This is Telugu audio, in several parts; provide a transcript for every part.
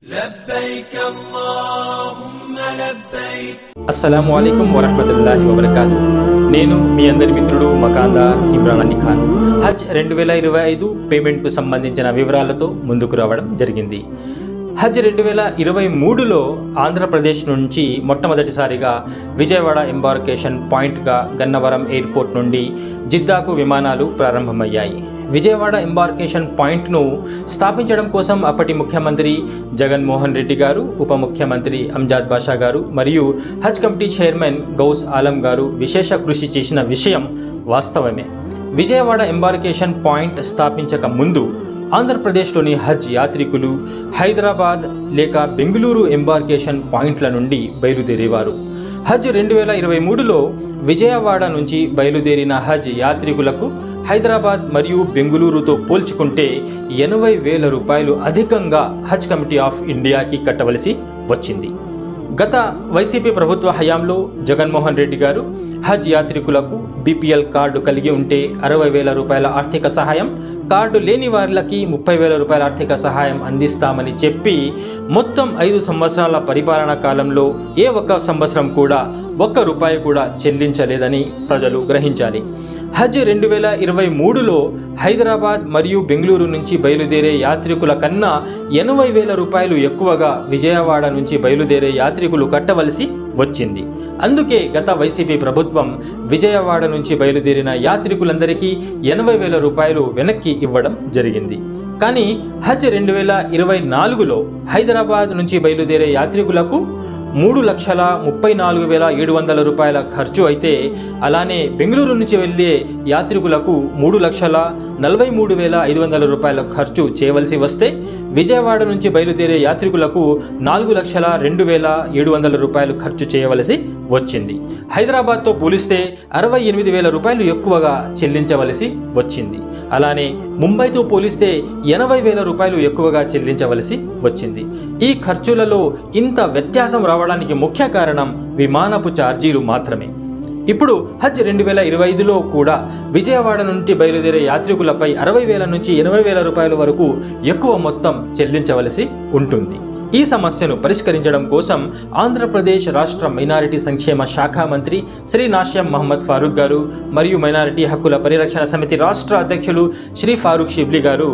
لبيك اللهم لبيك. అస్సలాము అలైకుం వరహ్మతుల్లాహి వబరకాతు. నేను మీ అందరి మిత్రుడు మకాందార్ ఇమ్రాన్ అలీ ఖాన్. హజ్ 2025 పేమెంట్కు సంబంధించిన వివరాలతో ముందుకు రావడం జరిగింది. హజ్ 2023లో ఆంధ్రప్రదేశ్ నుంచి మొట్టమొదటిసారిగా విజయవాడ ఎంబార్కేషన్ పాయింట్గా గన్నవరం ఎయిర్పోర్ట్ నుండి జిద్దాకు విమానాలు ప్రారంభమయ్యాయి. విజయవాడ ఎంబార్కేషన్ పాయింట్ను స్థాపించడం కోసం అప్పటి ముఖ్యమంత్రి జగన్మోహన్ రెడ్డి గారు, ఉప ముఖ్యమంత్రి అంజాద్ బాషా గారు మరియు హజ్ కమిటీ చైర్మన్ గౌస్ ఆలం గారు విశేష కృషి చేసిన విషయం వాస్తవమే. విజయవాడ ఎంబార్కేషన్ పాయింట్ స్థాపించక ముందు ఆంధ్రప్రదేశ్లోని హజ్ యాత్రికులు హైదరాబాద్ లేక బెంగళూరు ఎంబార్కేషన్ పాయింట్ల నుండి బయలుదేరేవారు. హజ్ 2023లో విజయవాడ నుంచి బయలుదేరిన హజ్ యాత్రికులకు హైదరాబాద్ మరియు బెంగళూరుతో పోల్చుకుంటే 80,000 రూపాయలు అధికంగా హజ్ కమిటీ ఆఫ్ ఇండియాకి కట్టవలసి వచ్చింది. గత వైసీపీ ప్రభుత్వ హయాంలో జగన్మోహన్ రెడ్డి గారు హజ్ యాత్రికులకు బీపీఎల్ కార్డు కలిగి ఉంటే 60,000 రూపాయల ఆర్థిక సహాయం, కార్డు లేని వారికి 30,000 రూపాయల ఆర్థిక సహాయం అందిస్తామని చెప్పి మొత్తం 5 సంవత్సరాల పరిపాలనా కాలంలో ఏ ఒక్క సంవత్సరం కూడా ₹1 కూడా చెల్లించలేదని ప్రజలు గ్రహించాలి. హజ్ 2023లో హైదరాబాద్ మరియు బెంగళూరు నుంచి బయలుదేరే యాత్రికుల కన్నా 80,000 రూపాయలు ఎక్కువగా విజయవాడ నుంచి బయలుదేరే యాత్రికులు కట్టవలసి వచ్చింది. అందుకే గత వైసీపీ ప్రభుత్వం విజయవాడ నుంచి బయలుదేరిన యాత్రికులందరికీ 80,000 రూపాయలు వెనక్కి ఇవ్వడం జరిగింది. కానీ హజ్ 2024లో హైదరాబాద్ నుంచి బయలుదేరే యాత్రికులకు 3,34,700 రూపాయల ఖర్చు అయితే, అలానే బెంగళూరు నుంచి వెళ్ళే యాత్రికులకు 3,43,500 రూపాయల ఖర్చు చేయవలసి వస్తే, విజయవాడ నుంచి బయలుదేరే యాత్రికులకు 4,02,700 రూపాయలు ఖర్చు చేయవలసి వచ్చింది. హైదరాబాద్తో పోలిస్తే 68,000 రూపాయలు ఎక్కువగా చెల్లించవలసి వచ్చింది. అలానే ముంబైతో పోలిస్తే 80,000 రూపాయలు ఎక్కువగా చెల్లించవలసి వచ్చింది. ఈ ఖర్చులలో ఇంత వ్యత్యాసం రావడానికి ముఖ్య కారణం విమానపు ఛార్జీలు మాత్రమే. ఇప్పుడు హజ్ 2025లో కూడా విజయవాడ నుండి బయలుదేరే యాత్రికులపై 60,000 నుంచి 80,000 రూపాయల వరకు ఎక్కువ మొత్తం చెల్లించవలసి ఉంటుంది. ఈ సమస్యను పరిష్కరించడం కోసం ఆంధ్రప్రదేశ్ రాష్ట్ర మైనారిటీ సంక్షేమ శాఖ మంత్రి శ్రీ నాస్యం మహమ్మద్ ఫారూక్ గారు మరియు మైనారిటీ హక్కుల పరిరక్షణ సమితి రాష్ట్ర అధ్యక్షులు శ్రీ ఫారూక్ షిబ్లీ గారు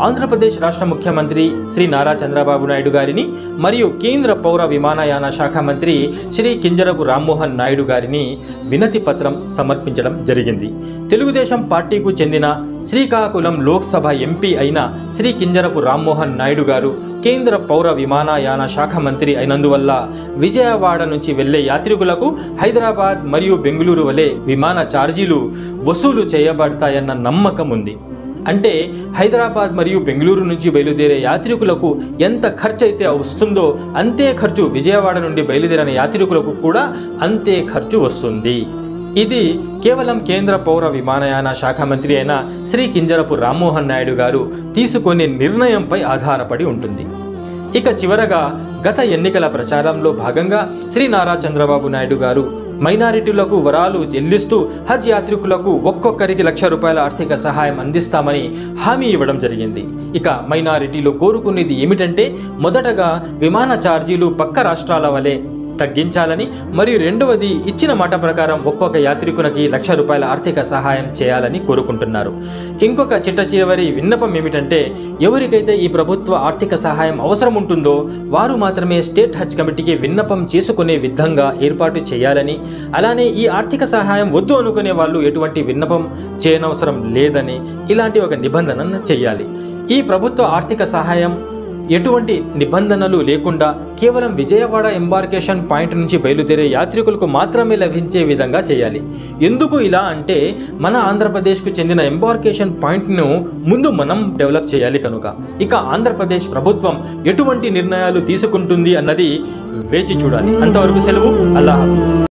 ఆంధ్రప్రదేశ్ రాష్ట్ర ముఖ్యమంత్రి శ్రీ నారా చంద్రబాబు నాయుడు గారిని మరియు కేంద్ర పౌర విమానయాన శాఖ మంత్రి శ్రీ కింజరపు రామ్మోహన్ నాయుడు గారిని వినతి పత్రం సమర్పించడం జరిగింది. తెలుగుదేశం పార్టీకు చెందిన శ్రీకాకుళం లోక్సభ ఎంపీ అయిన శ్రీ కింజరపు రామ్మోహన్ నాయుడు గారు కేంద్ర పౌర విమానయాన శాఖ మంత్రి అయినందువల్ల విజయవాడ నుంచి వెళ్లే యాత్రికులకు హైదరాబాద్ మరియు బెంగళూరు వలె విమాన ఛార్జీలు వసూలు చేయబడతాయన్న నమ్మకం ఉంది. అంటే హైదరాబాద్ మరియు బెంగళూరు నుంచి బయలుదేరే యాత్రికులకు ఎంత ఖర్చు అయితే వస్తుందో అంతే ఖర్చు విజయవాడ నుండి బయలుదేరిన యాత్రికులకు కూడా అంతే ఖర్చు వస్తుంది. ఇది కేవలం కేంద్ర పౌర విమానయాన శాఖ మంత్రి అయిన శ్రీ కింజరపు రామ్మోహన్ నాయుడు గారు తీసుకునే నిర్ణయంపై ఆధారపడి ఉంటుంది. ఇక చివరగా గత ఎన్నికల ప్రచారంలో భాగంగా శ్రీ నారా చంద్రబాబు నాయుడు గారు మైనారిటీలకు వరాలు చెల్లిస్తూ హజ్ యాత్రికులకు ఒక్కొక్కరికి ₹1,00,000 ఆర్థిక సహాయం అందిస్తామని హామీ ఇవ్వడం జరిగింది. ఇక మైనారిటీలు కోరుకునేది ఏమిటంటే, మొదటగా విమాన ఛార్జీలు పక్క రాష్ట్రాల వలె తగ్గించాలని మరియు రెండవది ఇచ్చిన మాట ప్రకారం ఒక్కొక్క యాత్రికునికి ₹1,00,000 ఆర్థిక సహాయం చేయాలని కోరుకుంటున్నారు. ఇంకొక చిట్ట చివరి విన్నపం ఏమిటంటే, ఎవరికైతే ఈ ప్రభుత్వ ఆర్థిక సహాయం అవసరం ఉంటుందో వారు మాత్రమే స్టేట్ హజ్ కమిటీకి విన్నపం చేసుకునే విధంగా ఏర్పాటు చేయాలని, అలానే ఈ ఆర్థిక సహాయం వద్దు అనుకునే వాళ్ళు ఎటువంటి విన్నపం చేయనవసరం లేదని ఇలాంటి ఒక నిబంధనను చేయాలి. ఈ ప్రభుత్వ ఆర్థిక సహాయం ఎటువంటి నిబంధనలు లేకుండా కేవలం విజయవాడ ఎంబార్కేషన్ పాయింట్ నుంచి బయలుదేరే యాత్రికులకు మాత్రమే లభించే విధంగా చేయాలి. ఎందుకు ఇలా అంటే, మన ఆంధ్రప్రదేశ్కు చెందిన ఎంబార్కేషన్ పాయింట్ను ముందు మనం డెవలప్ చేయాలి కనుక. ఇక ఆంధ్రప్రదేశ్ ప్రభుత్వం ఎటువంటి నిర్ణయాలు తీసుకుంటుంది అన్నది వేచి చూడాలి. అంతవరకు సెలవు. అల్లాహ్ హాఫీజ్.